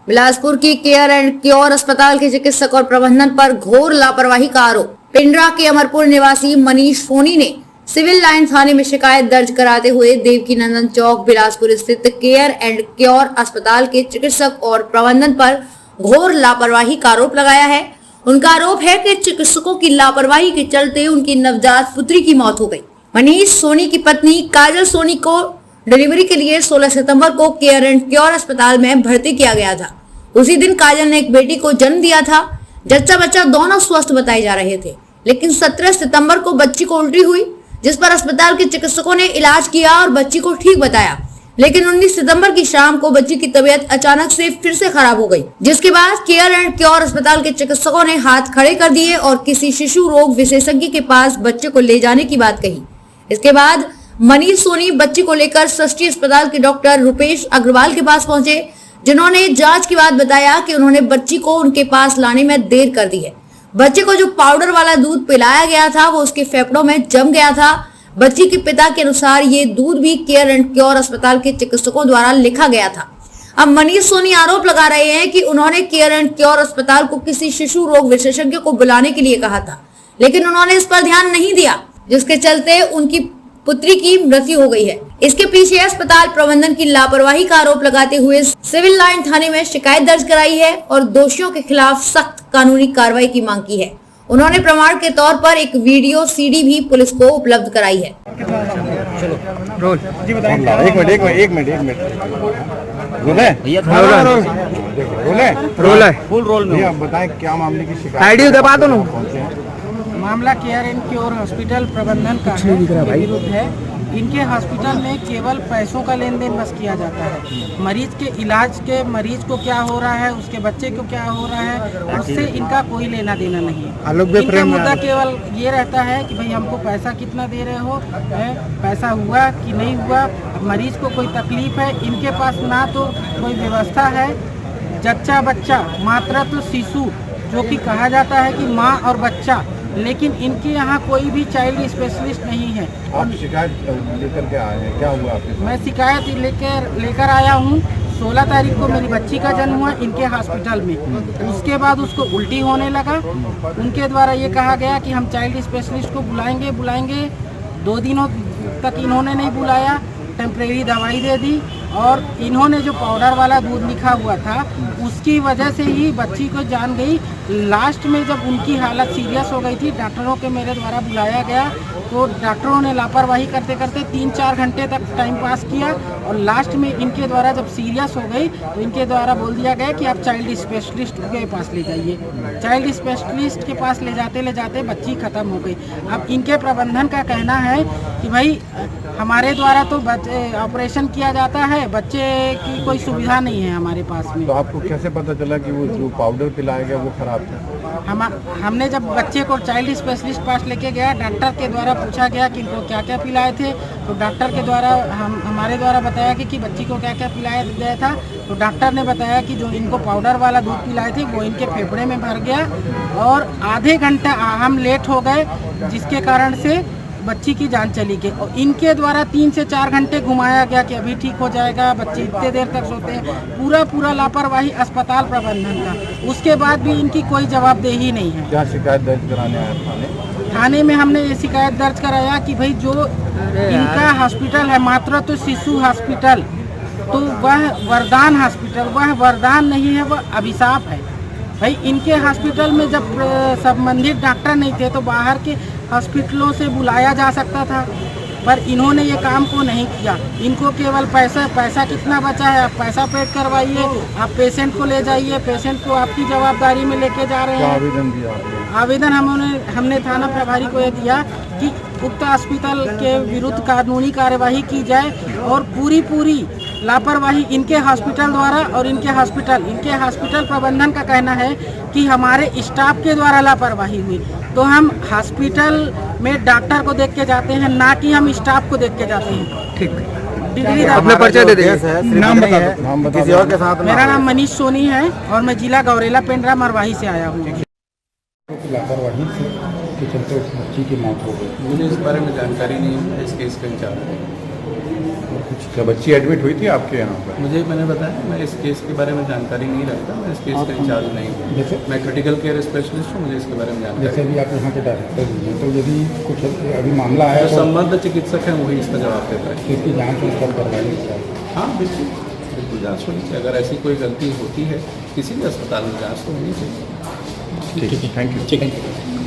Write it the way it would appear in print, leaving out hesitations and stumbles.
बिलासपुर की care and cure अस्पताल के चिकित्सक और प्रबंधन पर घोर लापरवाही का आरोप। पिंडरा के अमरपुर निवासी मनीष सोनी ने सिविल लाइन थाने में शिकायत दर्ज कराते हुए देवकीनंदन चौक बिलासपुर स्थित केयर एंड क्योर अस्पताल के चिकित्सक और प्रबंधन पर घोर लापरवाही का आरोप लगाया है। उनका आरोप है कि चिकित्सकों की लापरवाही के चलते उनकी नवजात पुत्री की मौत हो गई। मनीष सोनी की पत्नी काजल सोनी को डिलीवरी के लिए 16 सितंबर को केयर एंड क्योर अस्पताल में भर्ती किया गया था। उसी दिन काजल ने एक बेटी को जन्म दिया था। जच्चा बच्चा दोनों स्वस्थ बताए जा रहे थे, लेकिन 17 सितंबर को बच्ची को उल्टी हुई, जिस पर अस्पताल के चिकित्सकों ने इलाज किया और बच्ची को ठीक बताया। लेकिन 19 सितंबर की शाम को बच्ची की तबीयत अचानक से फिर से खराब हो गई, जिसके बाद केयर एंड क्योर अस्पताल के चिकित्सकों ने हाथ खड़े कर दिए और किसी शिशु रोग विशेषज्ञ के पास बच्चे को ले जाने की बात कही। इसके बाद मनीष सोनी बच्ची को लेकर सृष्टि अस्पताल के डॉक्टर रुपेश अग्रवाल के पास पहुंचे, जिन्होंने जांच के बाद बताया कि उन्होंने बच्ची को उनके पास लाने में देर कर दी है। बच्चे को जो पाउडर वाला दूध पिलाया गया था वो उसके फेफड़ों में जम गया था। बच्ची के पिता के अनुसार ये दूध भी केयर एंड क्योर अस्पताल के चिकित्सकों द्वारा लिखा गया था। अब मनीष सोनी आरोप लगा रहे हैं कि उन्होंने केयर एंड क्योर अस्पताल को किसी शिशु रोग विशेषज्ञ को बुलाने के लिए कहा था, लेकिन उन्होंने इस पर ध्यान नहीं दिया, जिसके चलते उनकी पुत्री की मृत्यु हो गई है। इसके पीछे अस्पताल प्रबंधन की लापरवाही का आरोप लगाते हुए सिविल लाइन थाने में शिकायत दर्ज कराई है और दोषियों के खिलाफ सख्त कानूनी कार्रवाई की मांग की है। उन्होंने प्रमाण के तौर पर एक वीडियो सीडी भी पुलिस को उपलब्ध कराई है। चलो रोल जी बताइए। एक मिनट रोल है फुल रोल में। आप बताएं क्या मामले की शिकायत? आईडी दबा दो ना। मामला केयर एंड क्योर हॉस्पिटल प्रबंधन का विरुद्ध है। इनके हॉस्पिटल में केवल पैसों का लेन देन बस किया जाता है। मरीज के इलाज के मरीज को क्या हो रहा है, उसके बच्चे को क्या हो रहा है, उससे इनका कोई लेना देना नहीं है। इनका मुद्दा केवल ये रहता है कि भाई हमको पैसा कितना दे रहे हो, पैसा हुआ कि नहीं हुआ। मरीज को कोई तकलीफ है, इनके पास ना तो कोई व्यवस्था है। जच्चा बच्चा मातृत्व शिशु जो कि कहा जाता है कि माँ और बच्चा, लेकिन इनके यहाँ कोई भी चाइल्ड स्पेशलिस्ट नहीं है। आप शिकायत लेकर के आए हैं, क्या हुआ आपके? मैं शिकायत लेकर आया हूँ। 16 तारीख को मेरी बच्ची का जन्म हुआ इनके हॉस्पिटल में। उसके बाद उसको उल्टी होने लगा। उनके द्वारा ये कहा गया कि हम चाइल्ड स्पेशलिस्ट को बुलाएंगे। 2 दिनों तक इन्होंने नहीं बुलाया, टेम्परेरी दवाई दे दी और इन्होंने जो पाउडर वाला दूध लिखा हुआ था उसकी वजह से ही बच्ची को जान गई। लास्ट में जब उनकी हालत सीरियस हो गई थी, डॉक्टरों के मेरे द्वारा बुलाया गया तो डॉक्टरों ने लापरवाही करते करते 3-4 घंटे तक टाइम पास किया और लास्ट में इनके द्वारा जब सीरियस हो गई तो इनके द्वारा बोल दिया गया कि आप चाइल्ड स्पेशलिस्ट के पास ले जाइए। चाइल्ड स्पेशलिस्ट के पास ले जाते बच्ची ख़त्म हो गई। अब इनके प्रबंधन का कहना है कि भाई हमारे द्वारा तो ऑपरेशन किया जाता है, बच्चे की कोई सुविधा नहीं है हमारे पास में। तो आपको कैसे पता चला कि वो जो पाउडर पिलाया गया वो खराब था? हमने जब बच्चे को चाइल्ड स्पेशलिस्ट पास लेके गया, डॉक्टर के द्वारा पूछा गया कि इनको क्या क्या पिलाए थे, तो डॉक्टर के द्वारा हमारे द्वारा बताया कि बच्ची को क्या क्या पिलाया गया था। तो डॉक्टर ने बताया कि जो इनको पाउडर वाला दूध पिलाए थे वो इनके फेफड़े में भर गया और आधे घंटा हम लेट हो गए, जिसके कारण से बच्ची की जान चली गई। और इनके द्वारा 3 से 4 घंटे घुमाया गया कि अभी ठीक हो जाएगा, बच्चे इतने देर तक सोते हैं। पूरा लापरवाही अस्पताल प्रबंधन का। उसके बाद भी इनकी कोई जवाबदेही नहीं है। क्या शिकायत दर्ज कराने आए थाने में हमने ये शिकायत दर्ज कराया कि भाई जो इनका हॉस्पिटल है मातृत्व शिशु हॉस्पिटल, तो वह वरदान हॉस्पिटल, वह वरदान नहीं है, वह अभिशाप है। भाई इनके हॉस्पिटल में जब संबंधित डॉक्टर नहीं थे तो बाहर के हॉस्पिटलों से बुलाया जा सकता था, पर इन्होंने ये काम को नहीं किया। इनको केवल पैसा कितना बचा है, आप पैसा पेड करवाइए, आप पेशेंट को ले जाइए, पेशेंट को आपकी जवाबदारी में लेके जा रहे हैं। आवेदन दिया? आवेदन हमने थाना प्रभारी को ये दिया कि उक्त अस्पताल के विरुद्ध कानूनी कार्यवाही की जाए और पूरी लापरवाही इनके हॉस्पिटल द्वारा और इनके हॉस्पिटल प्रबंधन का कहना है कि हमारे स्टाफ के द्वारा लापरवाही हुई। तो हम हॉस्पिटल में डॉक्टर को देख के जाते हैं, ना कि हम स्टाफ को देख के जाते हैं। ठीक, डिग्री अपने परिचय दे दीजिए। नाम बता किसी और के साथ। मेरा नाम मनीष सोनी है और मैं जिला गौरेला पिंडरा मरवाही से आया हूँ। लापरवाही के चलते उस बच्ची की मौत हो गई। मुझे इस बारे में जानकारी नहीं है, इस केस का इंचार्ज है। क्या बच्ची एडमिट हुई थी आपके यहाँ पर? मुझे मैंने बताया मैं इस केस के बारे में जानकारी नहीं रखता, मैं इस केस का इंचार्ज नहीं हूँ। जैसे मैं क्रिटिकल केयर स्पेशलिस्ट हूँ, मुझे इसके बारे में जानकारी जैसे भी आप यहाँ के डायरेक्टर हैं, तो यदि कुछ अभी मामला आया जो तो संबद्ध चिकित्सक हैं वही इसका जवाब देता है। इसकी जाँच उस पर करवानी चाहिए। हाँ बिल्कुल बिल्कुल जाँच होनी चाहिए। अगर ऐसी कोई गलती होती है किसी भी अस्पताल में, जाँच तो होनी चाहिए। ठीक है, थैंक यू।